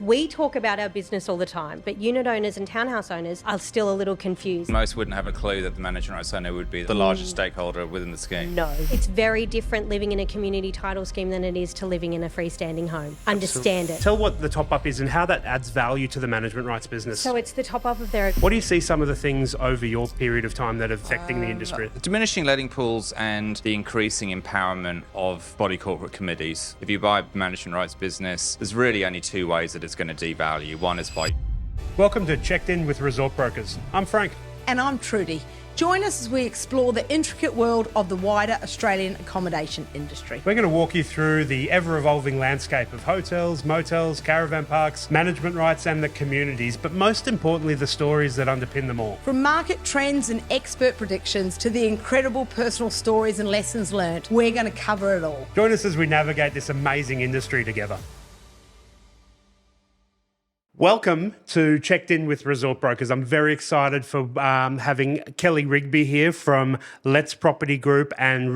We talk about our business all the time, but unit owners and townhouse owners are still a little confused. Most wouldn't have a clue that the management rights owner would be the largest stakeholder within the scheme. No. It's very different living in a community title scheme than it is to living in a freestanding home. Understand it. Tell what the top-up is and how that adds value to the management rights business. So it's the top-up of their... What do you see some of the things over your period of time that are affecting the industry? Diminishing letting pools and the increasing empowerment of body corporate committees. If you buy a management rights business, there's really only two ways that it's going to devalue. One is by... Welcome to Checked In with Resort Brokers. I'm Frank. And I'm Trudy. Join us as we explore the intricate world of the wider Australian accommodation industry. We're going to walk you through the ever-evolving landscape of hotels, motels, caravan parks, management rights and the communities, but most importantly, the stories that underpin them all. From market trends and expert predictions to the incredible personal stories and lessons learned, we're going to cover it all. Join us as we navigate this amazing industry together. Welcome to Checked In with Resort Brokers. I'm very excited for having Kelley Rigby here from Let's Property Group and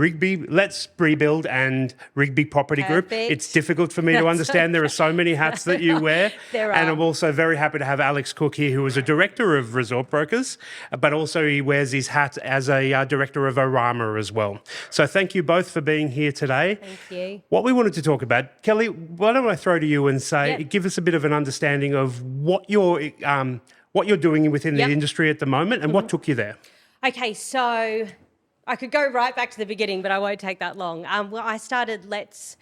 Let's Prebuild and Rigby Property Group. It's difficult for me to understand. There are so many hats that you wear. There are. And I'm also very happy to have Alex Cook here, who is a director of Resort Brokers, but also he wears his hat as a director of Orama as well. So thank you both for being here today. Thank you. What we wanted to talk about, Kelley, why don't I throw to you and say, give us a bit of an understanding of what you're doing within the industry at the moment and what took you there. Okay, so I could go right back to the beginning, but I won't take that long. Well, I started Let's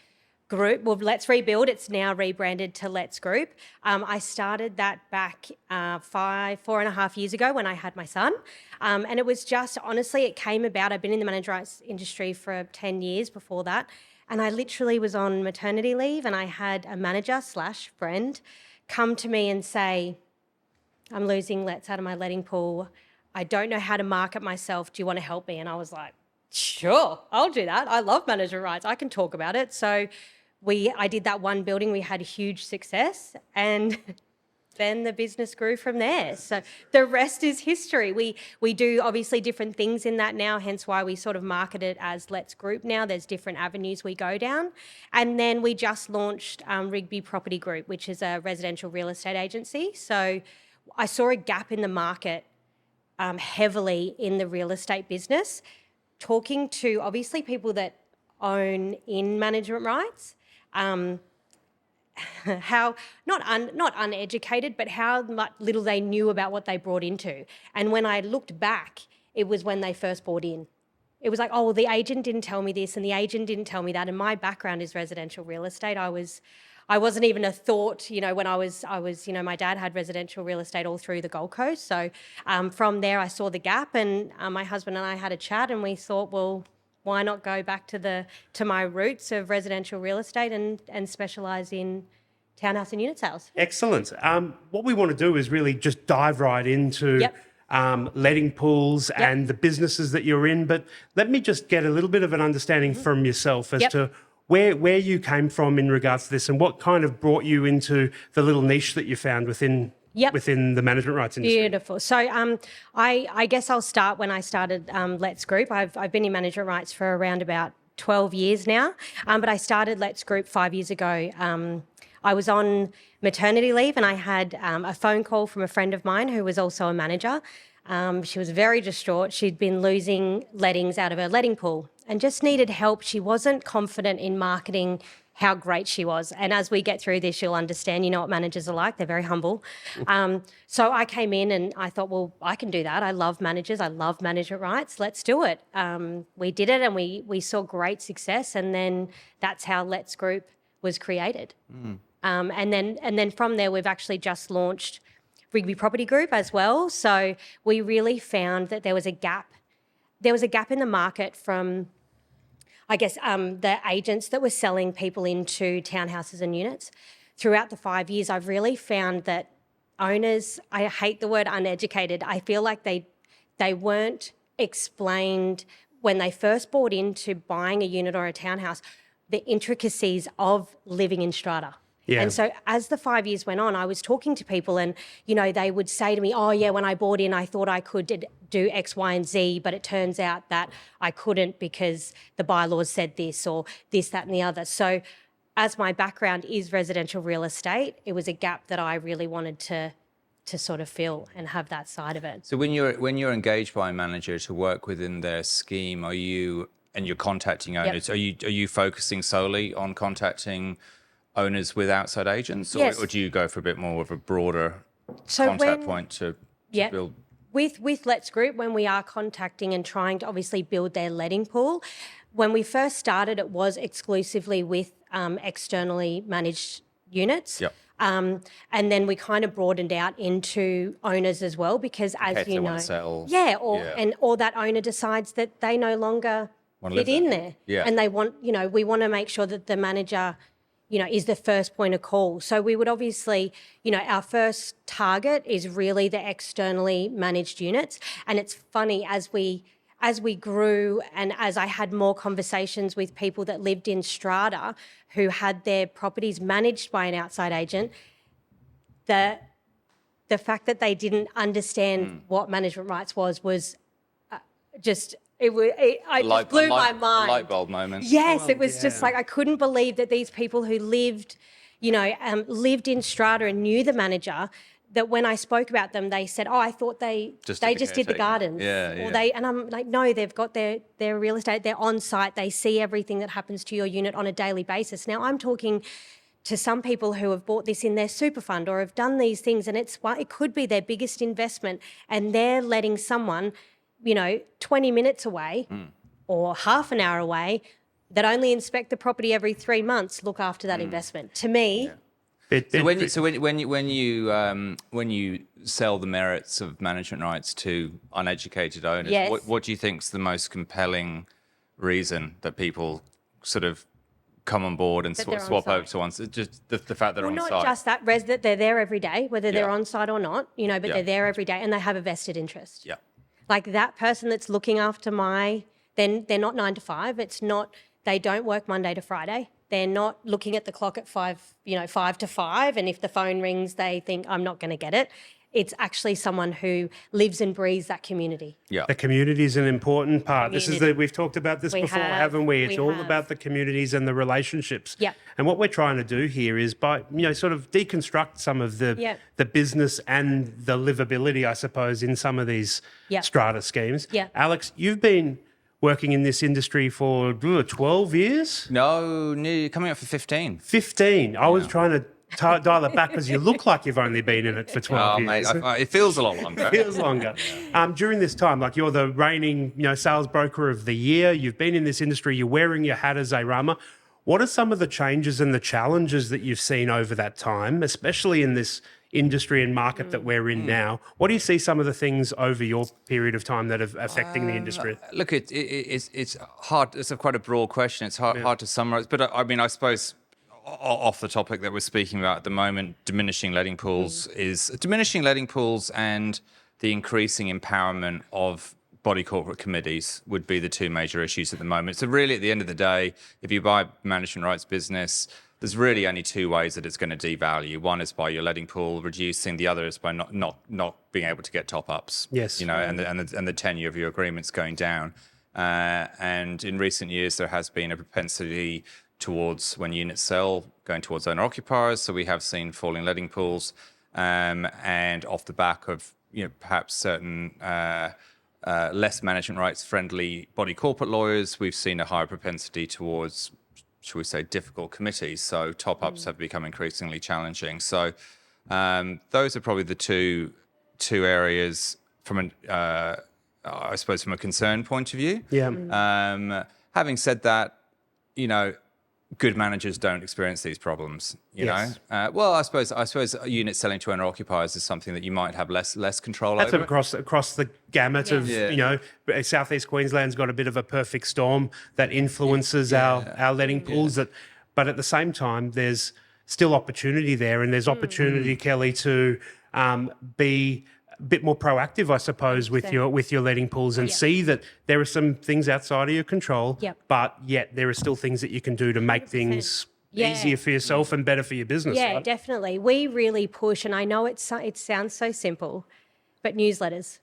Rebuild. It's now rebranded to Let's Group. I started that back 4.5 years ago when I had my son. And it was just, honestly, it came about. I've been in the managed rights industry for 10 years before that. And I literally was on maternity leave and I had a manager/friend come to me and say, I'm losing lets out of my letting pool. I don't know how to market myself. Do you want to help me? And I was like, sure, I'll do that. I love management rights. I can talk about it. So I did that one building. We had huge success and then the business grew from there. So the rest is history. We do obviously different things in that now, hence why we sort of market it as Let's Group now. There's different avenues we go down. And then we just launched Rigby Property Group, which is a residential real estate agency. So I saw a gap in the market heavily in the real estate business, talking to obviously people that own in management rights, how not uneducated, but how little they knew about what they brought into. And when I looked back, it was when they first bought in. It was like, oh, well, the agent didn't tell me this and the agent didn't tell me that. And my background is residential real estate. I wasn't even a thought, when I was, my dad had residential real estate all through the Gold Coast. So from there, I saw the gap and my husband and I had a chat and we thought, well, why not go back to my roots of residential real estate and specialise in townhouse and unit sales. Excellent. What we want to do is really just dive right into letting pools and the businesses that you're in. But let me just get a little bit of an understanding from yourself as to where you came from in regards to this and what kind of brought you into the little niche that you found within the management rights industry. Beautiful. So I guess I'll start when I started Let's Group. I've been in management rights for around about 12 years now, but I started Let's Group 5 years ago. I was on maternity leave and I had a phone call from a friend of mine who was also a manager. She was very distraught. She'd been losing lettings out of her letting pool and just needed help. She wasn't confident in marketing how great she was. And as we get through this, you'll understand, what managers are like. They're very humble. So I came in and I thought, well, I can do that. I love managers. I love management rights. Let's do it. We did it and we saw great success. And then that's how Let's Group was created. And then from there, we've actually just launched Rigby Property Group as well. So we really found that there was a gap. There was a gap in the market from, I guess, the agents that were selling people into townhouses and units. Throughout the 5 years, I've really found that owners, I hate the word uneducated, I feel like they weren't explained when they first bought into buying a unit or a townhouse, the intricacies of living in strata. Yeah. And so as the 5 years went on, I was talking to people and, they would say to me, oh, yeah, when I bought in, I thought I could do X, Y, and Z, but it turns out that I couldn't because the bylaws said this or this, that, and the other. So as my background is residential real estate, it was a gap that I really wanted to sort of fill and have that side of it. So when you're engaged by a manager to work within their scheme, you're contacting owners, are you focusing solely on contacting owners with outside agents, or do you go for a bit more of a broader contact point to build? With Let's Group, when we are contacting and trying to obviously build their letting pool, when we first started, it was exclusively with externally managed units. Yep. And then we kind of broadened out into owners as well, because as you know, or that owner decides that they no longer fit in there, and they want, we want to make sure that the manager, is the first point of call. So we would obviously, our first target is really the externally managed units. And it's funny, as we grew and as I had more conversations with people that lived in Strata who had their properties managed by an outside agent, the fact that they didn't understand what management rights was just... It just blew my mind. Light bulb moment. Yes, it was just like I couldn't believe that these people who lived, lived in Strata and knew the manager, that when I spoke about them, they said, "Oh, I thought they just did the gardens." And I'm like, "No, they've got their real estate. They're on site. They see everything that happens to your unit on a daily basis." Now I'm talking to some people who have bought this in their super fund or have done these things, and it could be their biggest investment, and they're letting someone, 20 minutes away or half an hour away that only inspect the property every 3 months, look after that investment. To me... So when you sell the merits of management rights to uneducated owners, what do you think is the most compelling reason that people sort of come on board and swap over to one? Just the fact they're on site. Not just that, that they're there every day, whether they're on site or not, but they're there every day and they have a vested interest. Yeah. Like that person that's looking after then they're not 9 to 5. It's not, they don't work Monday to Friday. They're not looking at the clock at 5 to 5. And if the phone rings, they think, I'm not going to get it. It's actually someone who lives and breathes that community. Yeah. The community is an important part. We've talked about this before, haven't we? It's all about the communities and the relationships. Yeah. And what we're trying to do here is by, sort of deconstruct some of the business and the livability, I suppose, in some of these strata schemes. Yeah. Alex, you've been working in this industry for 12 years? No, coming up for 15. 15. I was trying to dial it back because you look like you've only been in it for 12 years. Mate, it feels a lot longer. It feels longer. During this time, like you're the reigning, sales broker of the year. You've been in this industry. You're wearing your hat as a Rama. What are some of the changes and the challenges that you've seen over that time, especially in this industry and market that we're in now? What do you see some of the things over your period of time that are affecting the industry? Look, it's hard. It's quite a broad question. It's hard to summarise. But I suppose off the topic that we're speaking about at the moment, diminishing letting pools and the increasing empowerment of body corporate committees would be the two major issues at the moment. So really, at the end of the day, if you buy management rights business, there's really only two ways that it's going to devalue. One is by your letting pool reducing. The other is by not being able to get top ups. Yes. And the tenure of your agreements going down. And in recent years, there has been a propensity towards, when units sell, going towards owner occupiers. So we have seen falling letting pools, and off the back of perhaps certain less management rights friendly body corporate lawyers, we've seen a higher propensity towards, shall we say, difficult committees. So top-ups have become increasingly challenging. So those are probably the two areas from I suppose from a concern point of view. Yeah. Having said that, good managers don't experience these problems. You know. Well, I suppose unit selling to owner occupiers is something that you might have less control over. That's across the gamut of Southeast Queensland's got a bit of a perfect storm that influences our letting pools. But at the same time, there's still opportunity there, and there's opportunity, Kelley, to be a bit more proactive, I suppose, with your letting pools and see that there are some things outside of your control, but yet there are still things that you can do to make things easier for yourself and better for your business. Yeah, right? definitely. We really push, and I know it sounds so simple, but newsletters.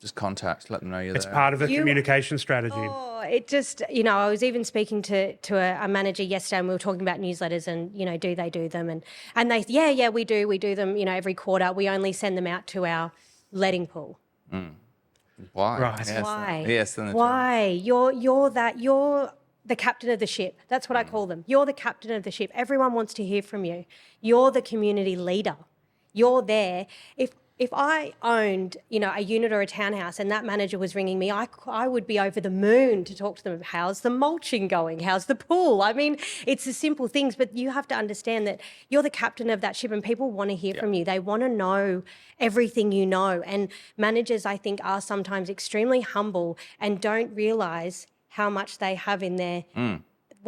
Just contact, let them know you're It's there. part of a communication strategy. Oh, it just, I was even speaking to a manager yesterday, and we were talking about newsletters and, do they do them? And they, yeah, we do them, every quarter. We only send them out to our letting pool. Why? Right. Yes. Why? Yes. Then Why? You're the captain of the ship. That's what I call them. You're the captain of the ship. Everyone wants to hear from you. You're the community leader. You're there. If I owned, a unit or a townhouse and that manager was ringing me, I would be over the moon to talk to them. How's the mulching going? How's the pool? I mean, it's the simple things, but you have to understand that you're the captain of that ship and people want to hear from you. They want to know everything you know. And managers, I think, are sometimes extremely humble and don't realise how much they have in their,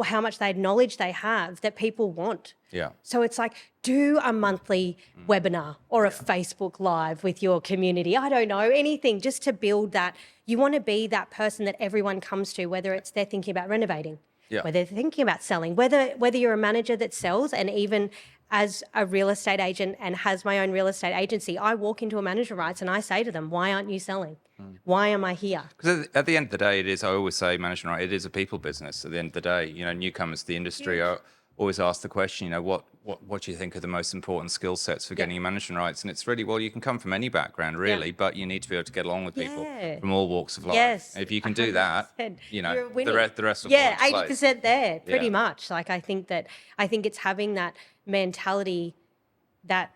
how much knowledge they have that people want. Yeah. So it's like, do a monthly webinar or a Facebook Live with your community. I don't know, anything just to build that. You want to be that person that everyone comes to, whether it's they're thinking about renovating, whether they're thinking about selling, whether you're a manager that sells, and even as a real estate agent and has my own real estate agency, I walk into a manager rights and I say to them, why aren't you selling? Why am I here? Because at the end of the day, I always say, management, right, it is a people business. At the end of the day, newcomers to the industry are always ask the question, what do you think are the most important skill sets for getting management rights? And it's really, well, you can come from any background, really, but you need to be able to get along with people from all walks of life. Yes. If you can do that, you're winning. the rest will yeah, fall into place. 80% there, pretty Yeah. much. Like, I think it's having that mentality that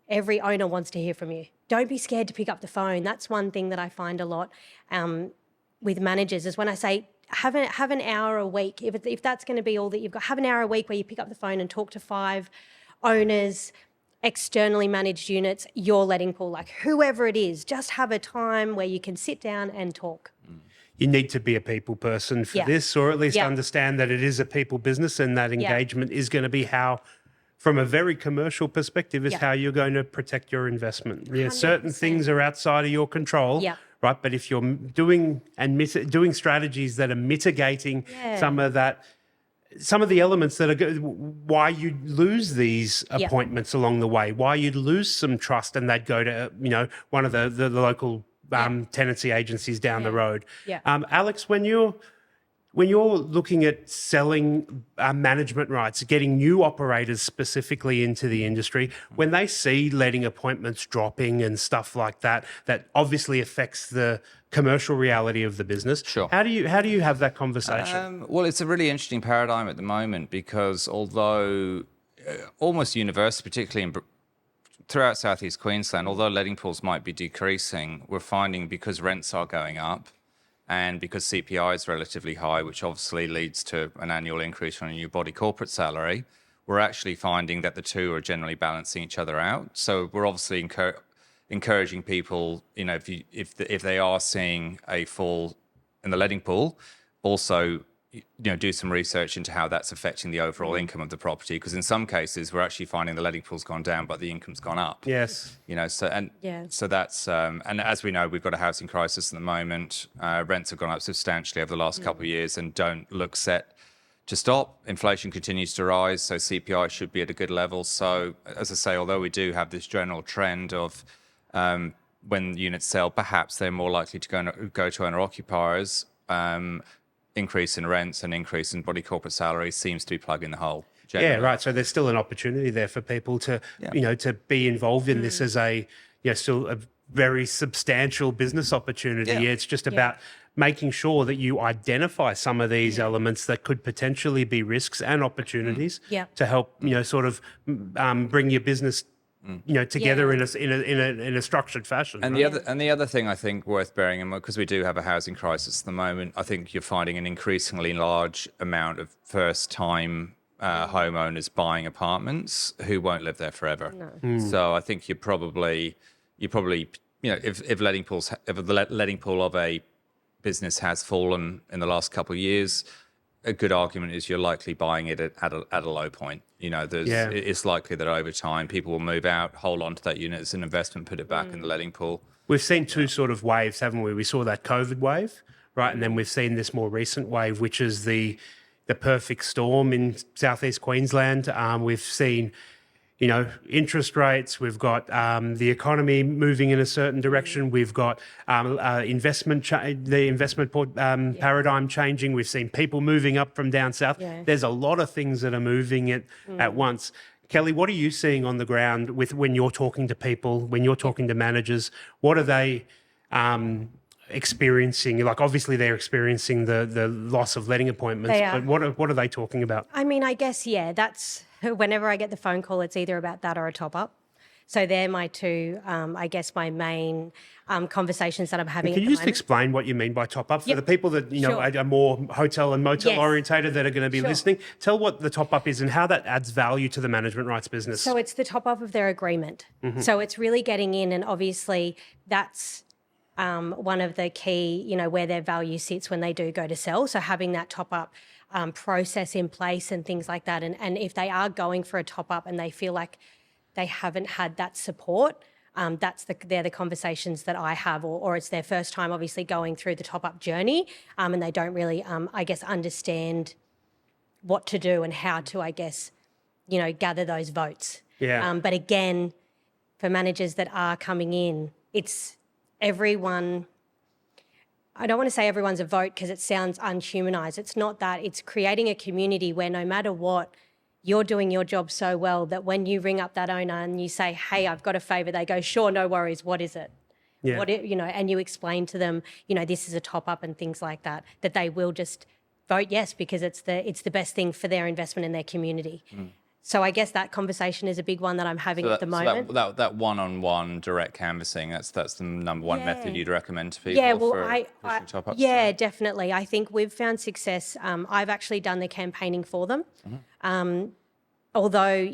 every owner wants to hear from you. Don't be scared to pick up the phone. That's one thing that I find a lot with managers is when I say, have an hour a week. If that's going to be all that you've got, have an hour a week where you pick up the phone and talk to 5 owners, externally managed units, your letting pool, like whoever it is. Just have a time where you can sit down and talk. You need to be a people person for this, or at least understand that it is a people business, and that engagement is going to be how, from a very commercial perspective, is how you're going to protect your investment. Yeah, certain things are outside of your control. Yeah. Right, but if you're doing strategies that are mitigating some of the elements that are why you lose these appointments along the way, why you'd lose some trust, and they'd go to one of the local tenancy agencies down the road. Yeah. Alex, when you're looking at selling management rights, getting new operators specifically into the industry, when they see letting appointments dropping and stuff like that, that obviously affects the commercial reality of the business. Sure. How do you have that conversation? Well, it's a really interesting paradigm at the moment, because although almost universally, particularly throughout Southeast Queensland, although letting pools might be decreasing, we're finding, because rents are going up, and because CPI is relatively high, which obviously leads to an annual increase on a new body corporate salary, we're actually finding that the two are generally balancing each other out. So we're obviously encouraging people, if they are seeing a fall in the letting pool, also do some research into how that's affecting the overall income of the property, because in some cases we're actually finding the letting pool's gone down but the income's gone up. Yes. So that's and as we know, we've got a housing crisis at the moment. Rents have gone up substantially over the last couple of years and don't look set to stop. Inflation continues to rise, so CPI should be at a good level. So as I say, although we do have this general trend of when units sell, perhaps they're more likely to go to owner occupiers, increase in rents and increase in body corporate salary seems to be plugging the hole. Generally. Yeah, right. So there's still an opportunity there for people to, to be involved in this as a, still a very substantial business opportunity. Yeah. It's just about making sure that you identify some of these elements that could potentially be risks and opportunities to help, sort of bring your business together in a structured fashion. And the other thing I think worth bearing in mind, because we do have a housing crisis at the moment, I think you're finding an increasingly large amount of first-time homeowners buying apartments who won't live there forever. No. So I think you probably if the letting pool of a business has fallen in the last couple of years, a good argument is you're likely buying it at a low point. It's likely that over time people will move out, hold on to that unit as an investment, put it back in the letting pool. We've seen two sort of waves, haven't we? We saw that COVID wave, right? And then we've seen this more recent wave, which is the perfect storm in Southeast Queensland. We've seen, interest rates. We've got the economy moving in a certain direction. We've got the investment paradigm changing. We've seen people moving up from down south. Yeah. There's a lot of things that are moving at once. Kelley, what are you seeing on the ground when you're talking to people, when you're talking to managers? What are they experiencing? Like, obviously they're experiencing the loss of letting appointments, but what are they talking about? I mean, I guess, that's whenever I get the phone call, it's either about that or a top up. So they're my two, I guess, my main conversations that I'm having. Can you just explain what you mean by top up for the people that are more hotel and motel orientated that are going to be listening? Tell what the top up is and how that adds value to the management rights business. So it's the top up of their agreement. So it's really getting in, and obviously that's one of the key, where their value sits when they do go to sell. So having that top up process in place and things like that. And if they are going for a top up and they feel like they haven't had that support, they're the conversations that I have, or it's their first time obviously going through the top up journey, and they don't really, I guess, understand what to do and how to, I guess, gather those votes. Yeah. But again, for managers that are coming in, it's everyone. I don't want to say everyone's a vote because it sounds unhumanised. It's not that. It's creating a community where no matter what, you're doing your job so well that when you ring up that owner and you say, hey, I've got a favour, they go, sure, no worries, what is it? Yeah. And you explain to them, this is a top up and things like that, that they will just vote yes because it's the best thing for their investment in their community. So I guess that conversation is a big one that I'm having at the moment. So that one-on-one direct canvassing, that's the number one method you'd recommend to people for pushing top-ups? Yeah, definitely. I think we've found success. I've actually done the campaigning for them. Although,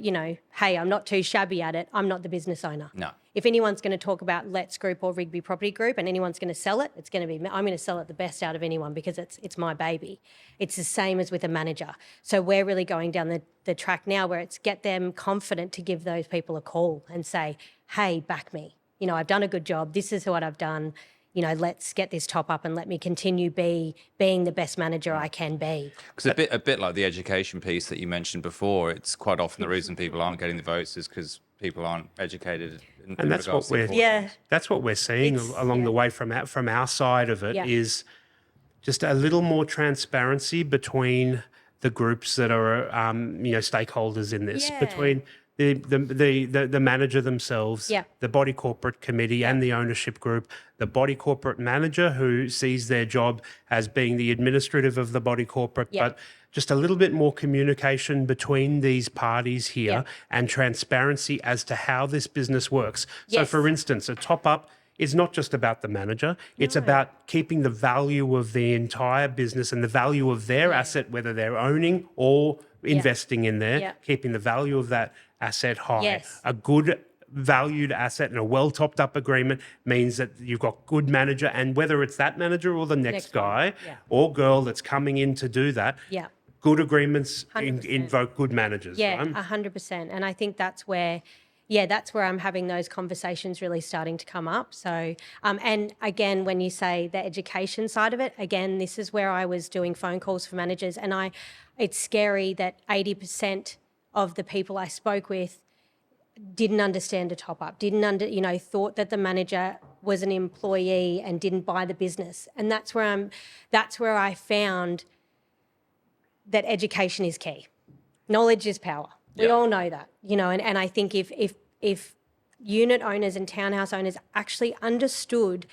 hey, I'm not too shabby at it. I'm not the business owner. No. If anyone's going to talk about Let's Group or Rigby Property Group and anyone's going to sell it, it's going to be I'm going to sell it the best out of anyone because it's my baby. It's the same as with a manager. So we're really going down the track now where it's get them confident to give those people a call and say, hey, back me. I've done a good job. This is what I've done. Let's get this top up and let me continue being the best manager I can be. Because a bit like the education piece that you mentioned before, it's quite often the reason people aren't getting the votes is because people aren't educated. And that's what we're seeing along the way from our side of it is just a little more transparency between the groups that are stakeholders in this, between the manager themselves, the body corporate committee and the ownership group, the body corporate manager who sees their job as being the administrative of the body corporate, but just a little bit more communication between these parties here and transparency as to how this business works. So for instance, a top up is not just about the manager, it's about keeping the value of the entire business and the value of their asset, whether they're owning or investing in there, keeping the value of that asset high. Yes. A good valued asset and a well topped up agreement means that you've got good manager, and whether it's that manager or the next guy or girl that's coming in to do that, good agreements invoke good managers. Yeah, right? 100%. And I think that's where I'm having those conversations really starting to come up. So, and again, when you say the education side of it, again, this is where I was doing phone calls for managers, and it's scary that 80% of the people I spoke with didn't understand a top up, thought that the manager was an employee and didn't buy the business. And that's where I found that education is key. Knowledge is power. We all know that, and I think if unit owners and townhouse owners actually understood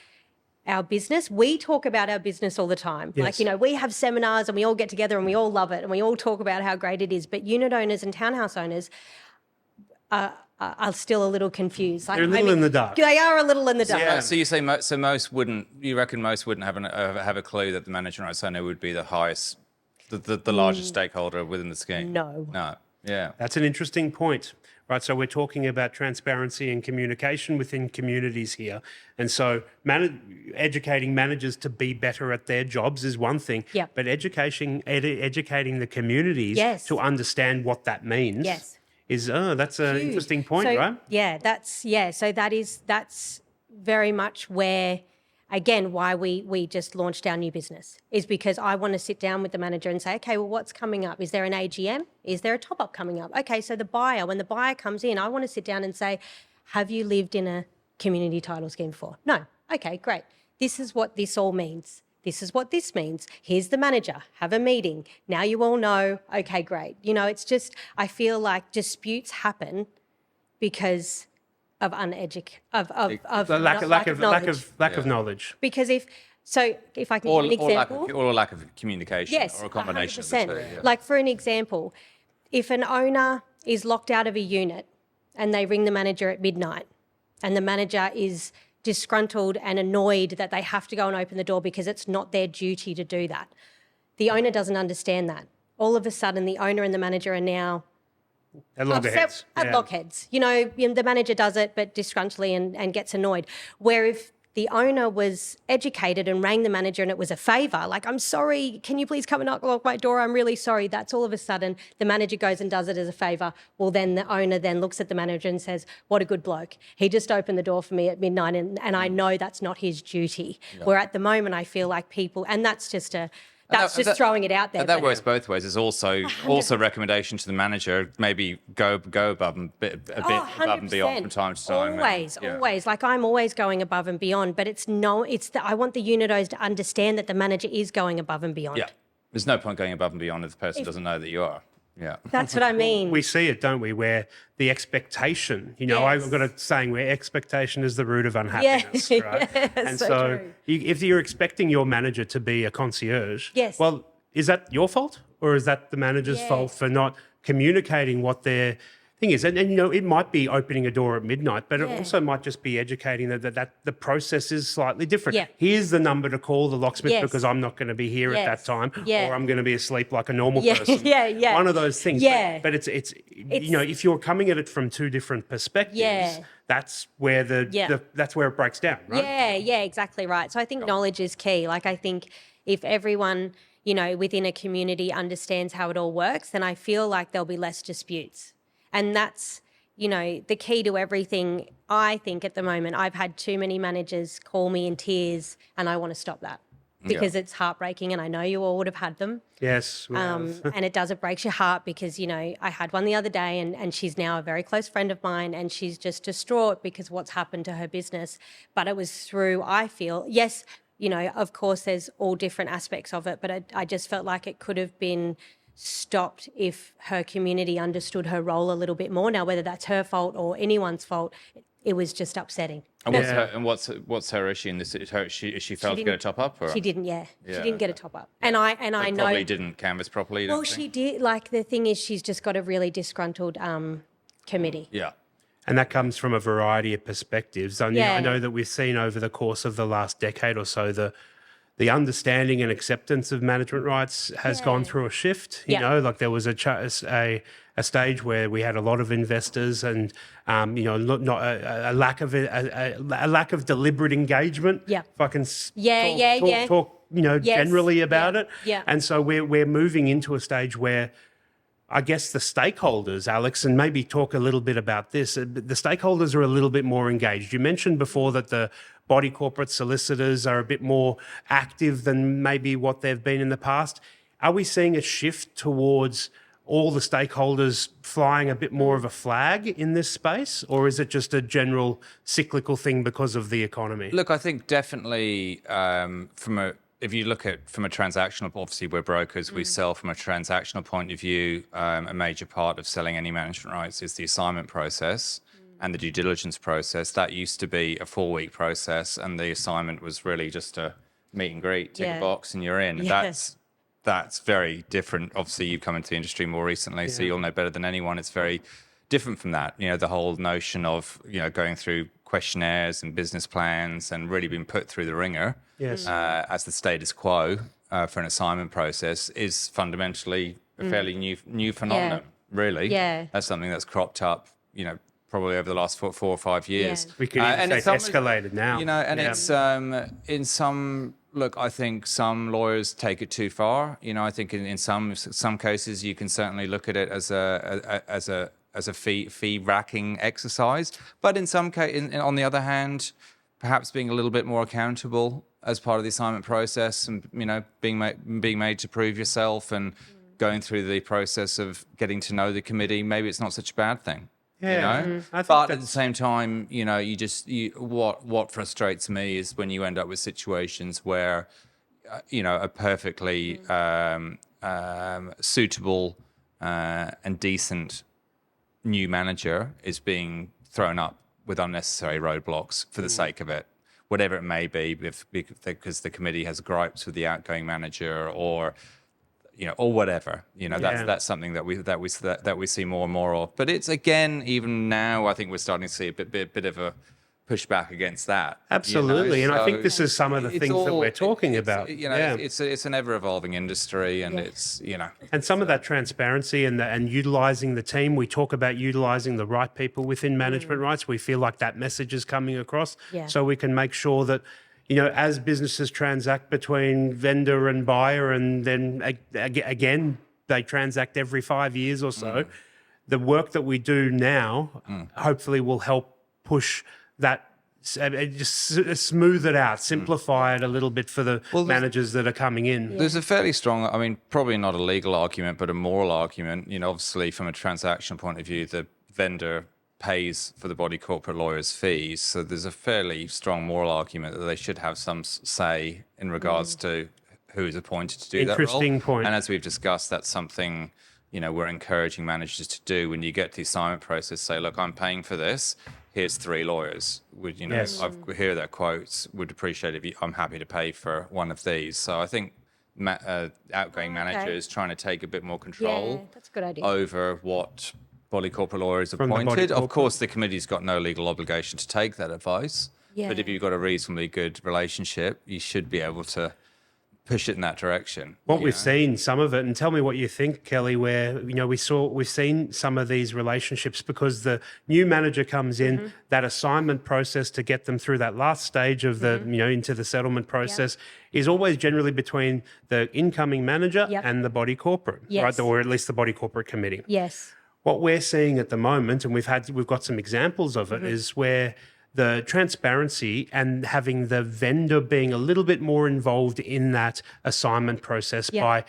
our business, we talk about our business all the time. Yes. Like, we have seminars and we all get together and we all love it and we all talk about how great it is. But unit owners and townhouse owners are still a little confused. They're a little in the dark. They are a little in the dark. Yeah. So you say most wouldn't. You reckon most wouldn't have a clue that the management rights owner would be the highest, the largest stakeholder within the scheme. No. Yeah. That's an interesting point, right? So we're talking about transparency and communication within communities here. And so educating managers to be better at their jobs is one thing, but educating the communities to understand what that means is, that's an interesting point, right? Yeah, that's very much where again, why we just launched our new business is because I want to sit down with the manager and say, okay, well, what's coming up? Is there an AGM? Is there a top-up coming up? Okay, so when the buyer comes in, I want to sit down and say, have you lived in a community title scheme before? No. Okay, great. This is what this all means. This is what this means. Here's the manager. Have a meeting. Now you all know. Okay, great. It's just, I feel like disputes happen because of The lack of knowledge. Because if I can give an example, or lack of communication, yes, or a combination 100%. of the two. Yeah. Like for an example, if an owner is locked out of a unit and they ring the manager at midnight, and the manager is disgruntled and annoyed that they have to go and open the door because it's not their duty to do that, the owner doesn't understand that. All of a sudden, the owner and the manager are now At loggerheads. at loggerheads. The manager does it, but disgruntledly and gets annoyed. Where if the owner was educated and rang the manager and it was a favour, like, I'm sorry, can you please come and knock my door? I'm really sorry. That's all of a sudden the manager goes and does it as a favour. Well, then the owner then looks at the manager and says, what a good bloke. He just opened the door for me at midnight and I know that's not his duty. Yeah. Where at the moment I feel like people, and that's just throwing it out there. And that works both ways. It's also a recommendation to the manager, maybe go above and a bit above and beyond from time to time. Always. Like, I'm always going above and beyond, but I want the unit owners to understand that the manager is going above and beyond. Yeah. There's no point going above and beyond if the person doesn't know that you are. Yeah. That's what I mean. We see it, don't we, where the expectation, Yes. I've got a saying where expectation is the root of unhappiness, right? Yes, and so true. If you're expecting your manager to be a concierge, yes. well, is that your fault or is that the manager's fault for not communicating what their thing is? And it might be opening a door at midnight, but it also might just be educating that the process is slightly different. Yeah. Here's the number to call the locksmith because I'm not going to be here at that time, or I'm going to be asleep like a normal person. One of those things. Yeah. But it's if you're coming at it from two different perspectives, that's where that's where it breaks down, right? Yeah, exactly right. So I think knowledge is key. Like, I think if everyone, within a community understands how it all works, then I feel like there'll be less disputes. And that's, the key to everything. I think at the moment I've had too many managers call me in tears, and I want to stop that because it's heartbreaking, and I know you all would have had them. Yes. And it breaks your heart because, I had one the other day and she's now a very close friend of mine, and she's just distraught because what's happened to her business. But it was through, I feel, yes, of course there's all different aspects of it, but I just felt like it could have been stopped if her community understood her role a little bit more. Now, whether that's her fault or anyone's fault, it was just upsetting. And what's her issue in this? Is she failed to get a top up? Or? She didn't. She didn't get a top up. And I know probably didn't canvass properly. Well, she did. Like, the thing is, she's just got a really disgruntled committee. Yeah. And that comes from a variety of perspectives. I know that we've seen over the course of the last decade or so the understanding and acceptance of management rights has gone through a shift. Like there was a stage where we had a lot of investors and not a lack of deliberate engagement. Yeah. If I can talk Yes. generally about it. Yeah. And so we're moving into a stage where I guess the stakeholders, Alex, and maybe talk a little bit about this. The stakeholders are a little bit more engaged. You mentioned before that the body corporate solicitors are a bit more active than maybe what they've been in the past. Are we seeing a shift towards all the stakeholders flying a bit more of a flag in this space, or is it just a general cyclical thing because of the economy? Look, I think definitely if you look at from a transactional, obviously we're brokers, we sell from a transactional point of view. A major part of selling any management rights is the assignment process and the due diligence process. That used to be a 4-week process, and the assignment was really just a meet and greet, tick a box, and you're in. Yeah. That's very different. Obviously, you've come into the industry more recently, so you'll know better than anyone. It's very different from that. The whole notion of going through questionnaires and business plans and really being put through the ringer as the status quo for an assignment process is fundamentally a fairly new phenomenon. Really, that's something that's cropped up. Probably over the last 4 or 5 years. We could even say it's escalated now. It's in some. Look, I think some lawyers take it too far. I think in some cases you can certainly look at it as a fee racking exercise. But in some cases, on the other hand, perhaps being a little bit more accountable as part of the assignment process, and being made to prove yourself, and going through the process of getting to know the committee. Maybe it's not such a bad thing. Yeah, I think But at the same time, what frustrates me is when you end up with situations where, a perfectly suitable and decent new manager is being thrown up with unnecessary roadblocks for the sake of it, whatever it may be, because the committee has gripes with the outgoing manager, or whatever. That's something that we see more and more of. But it's, again, even now, I think we're starting to see a bit of a pushback against that. Absolutely, and I So think this is some of the things that we're talking about. It's an ever-evolving industry, and it's And some of that transparency and utilising the team. We talk about utilising the right people within management rights. We feel like that message is coming across, so we can make sure that, as businesses transact between vendor and buyer, and then again, they transact every 5 years or so, the work that we do now hopefully will help push that, just smooth it out, simplify it a little bit for the managers that are coming in. There's a fairly strong, probably not a legal argument, but a moral argument. Obviously, from a transaction point of view, the vendor pays for the body corporate lawyer's fees. So there's a fairly strong moral argument that they should have some say in regards to who is appointed to do that role. Interesting point. And as we've discussed, that's something, we're encouraging managers to do when you get to the assignment process. Say, look, I'm paying for this. Here's 3 lawyers. I hear their quotes. Would appreciate if I'm happy to pay for one of these. So I think outgoing managers trying to take a bit more control that's a good idea. over what body corporate lawyer is appointed. Of course, the committee's got no legal obligation to take that advice. Yeah. But if you've got a reasonably good relationship, you should be able to push it in that direction. We've seen some of it, and tell me what you think, Kelley, where we've seen some of these relationships, because the new manager comes in, that assignment process to get them through that last stage of the into the settlement process is always generally between the incoming manager and the body corporate, right? Or at least the body corporate committee. Yes. What we're seeing at the moment, and we've got some examples of it, is where the transparency and having the vendor being a little bit more involved in that assignment process by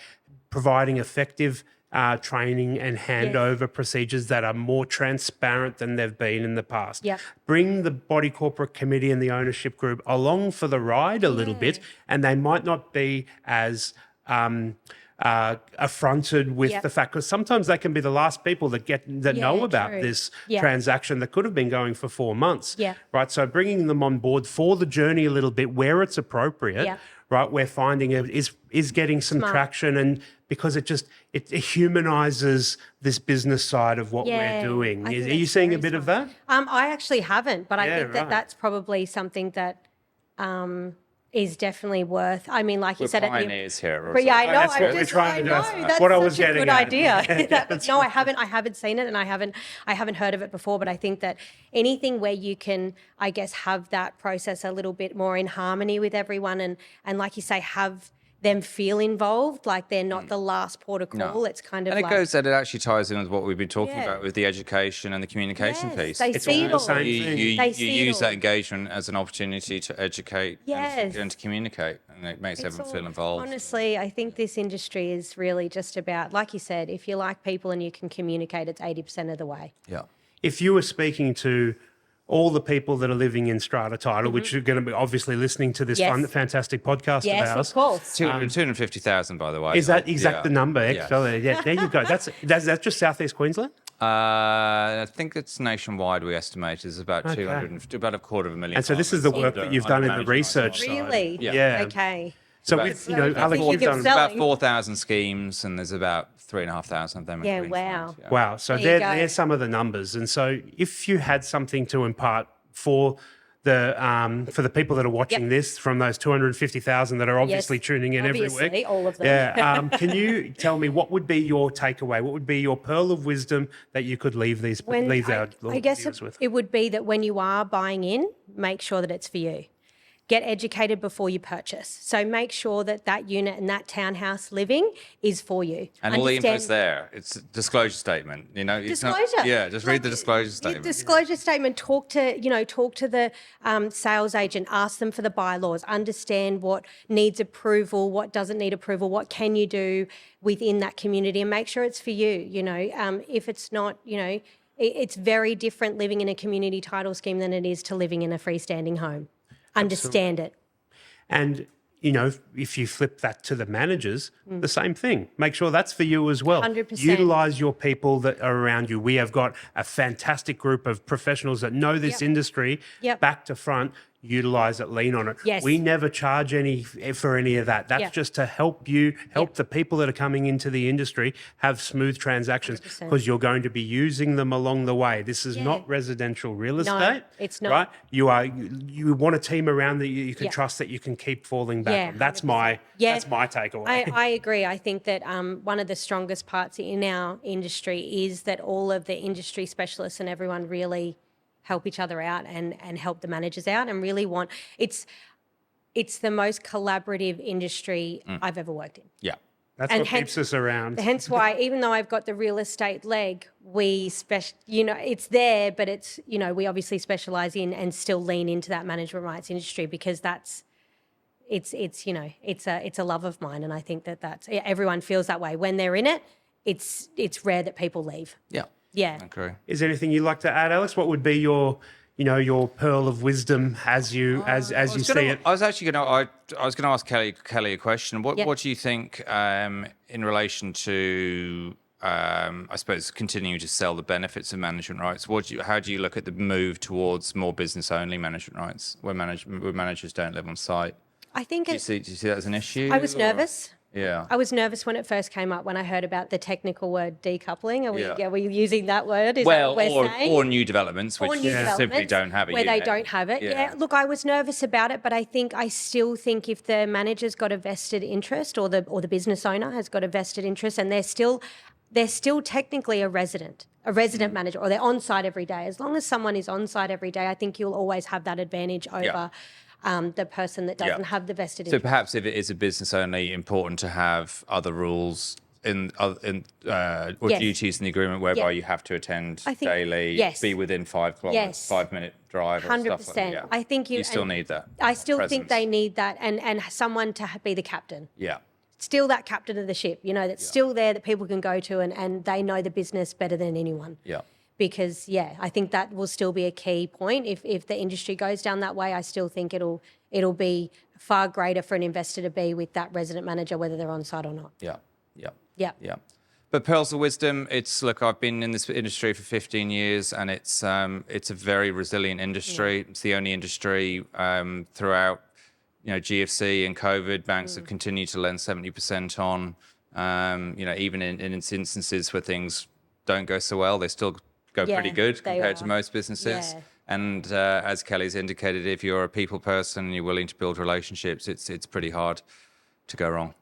providing effective training and handover procedures that are more transparent than they've been in the past. Bring the body corporate committee and the ownership group along for the ride a little bit, and they might not be as affronted with the fact, because sometimes they can be the last people that know about this transaction that could have been going for 4 months. Right. So bringing them on board for the journey a little bit where it's appropriate. Right. We're finding it is getting some traction, and because it humanizes this business side of what we're doing. Are you seeing a bit of that? I actually haven't, but I think that's probably something that is definitely worth. I mean, like you said, pioneers here. But yeah, I know. That's what we're trying to do. That's what I was such a getting good at. idea. No, I haven't seen it, and I haven't heard of it before. But I think that anything where you can, I guess, have that process a little bit more in harmony with everyone, and like you say, have them feel involved, like they're not the last port of call. No. It's kind of and it actually ties in with what we've been talking about with the education and the communication piece. It's all the same thing. You use that engagement as an opportunity to educate and to communicate, and it makes everyone feel involved. Honestly, I think this industry is really just about, like you said, if you like people and you can communicate, it's 80% of the way. Yeah. If you were speaking to all the people that are living in Strata title, which are going to be obviously listening to this fantastic podcast of ours. Yes, of course. 250,000, by the way. Is that the number? Actually, there you go. That's just Southeast Queensland? I think it's nationwide. We estimate is about 200, about 250,000. And so this is the work that you've done in the research side. Really? Yeah. Okay. So with Alex, you've done about 4,000 schemes, and there's about 3,500 of them. Yeah, in wow. Queensland. Wow. So they're some of the numbers. And so if you had something to impart for the people that are watching this, from those 250,000 that are obviously tuning in every week. All of them. Yeah. Can you tell me what would be your takeaway? What would be your pearl of wisdom that you could leave our I guess viewers with? it would be that when you are buying in, make sure that it's for you. get educated before you purchase. So make sure that that unit and that townhouse living is for you. And all the info's there. It's a disclosure statement. You know, it's Disclosure. Just read the disclosure statement. Disclosure statement. Talk to the sales agent. Ask them for the bylaws. Understand what needs approval, what doesn't need approval, what can you do within that community, and make sure it's for you. You know, if it's not, you know, it's very different living in a community title scheme than it is to living in a freestanding home. Understand it. And, you know, if you flip that to the managers, the same thing. Make sure that's for you as well. 100%. Utilise your people that are around you. We have got a fantastic group of professionals that know this industry back to front. Utilise it, lean on it. Yes. We never charge for any of that. That's just to help you, the people that are coming into the industry have smooth transactions, because you're going to be using them along the way. This is not residential real estate. No, it's not. Right? You want a team around that you can trust, that you can keep falling back on. That's my takeaway. I agree. I think that one of the strongest parts in our industry is that all of the industry specialists and everyone really help each other out and help the managers out, and really it's the most collaborative industry I've ever worked in. Yeah. That's what keeps us around. Hence why, even though I've got the real estate leg, it's there, but it's, you know, we obviously specialise in and still lean into that management rights industry, because it's a love of mine, and I think that's everyone feels that way when they're in it. It's rare that people leave. Yeah. Yeah. Okay. Is there anything you'd like to add, Alex? What would be your pearl of wisdom as you see it? I was actually going to ask Kelley a question. What do you think in relation to I suppose continuing to sell the benefits of management rights? How do you look at the move towards more business only management rights, where managers don't live on site? I think do you see that as an issue? I was nervous. Yeah. I was nervous when it first came up, when I heard about the technical word decoupling. Are we using that word? Is that what we're saying? Or new developments, which simply don't have it where yet. they don't have it. Yeah. Look, I was nervous about it, but I still think if the manager's got a vested interest, or the business owner has got a vested interest, and they're still technically a resident manager, or they're on site every day. As long as someone is on site every day, I think you'll always have that advantage over the person that doesn't have the vested interest. So perhaps if it is a business only, important to have other rules or duties in the agreement whereby you have to attend daily, be within 5 kilometres, 5-minute drive, or 100%. stuff like that. I think you still need that. I still think they need that, and someone to be the captain. Yeah. Still that captain of the ship, you know, that's still there, that people can go to, and they know the business better than anyone. Yeah. Because, I think that will still be a key point. If the industry goes down that way, I still think it'll be far greater for an investor to be with that resident manager, whether they're on site or not. Yeah. But pearls of wisdom, I've been in this industry for 15 years, and it's a very resilient industry. It's the only industry throughout, GFC and COVID, banks have continued to lend 70% on, even in instances where things don't go so well, they still go pretty good compared to most businesses. Yeah. And as Kelley's indicated, if you're a people person and you're willing to build relationships, it's pretty hard to go wrong.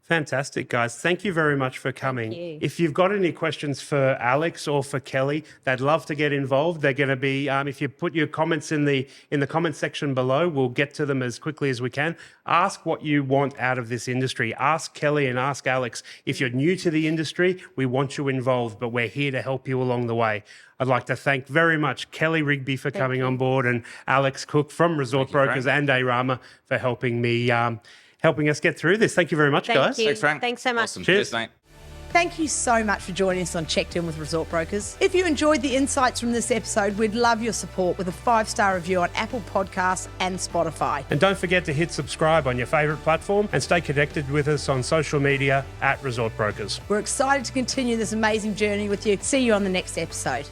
Fantastic, guys. Thank you very much for coming. Thank you. If you've got any questions for Alex or for Kelley, they'd love to get involved. They're going to be, if you put your comments in the comment section below, we'll get to them as quickly as we can. Ask what you want out of this industry. Ask Kelley and ask Alex. If you're new to the industry, we want you involved, but we're here to help you along the way. I'd like to thank very much Kelley Rigby for coming on board, and Alex Cook from Resort Brokers and Orama for helping us get through this. Thank you very much, guys. Thank you. Thanks, Frank. Thanks so much. Awesome. Cheers, mate. Thank you so much for joining us on Checked In with Resort Brokers. If you enjoyed the insights from this episode, we'd love your support with a 5-star review on Apple Podcasts and Spotify. And don't forget to hit subscribe on your favourite platform and stay connected with us on social media @Resort Brokers. We're excited to continue this amazing journey with you. See you on the next episode.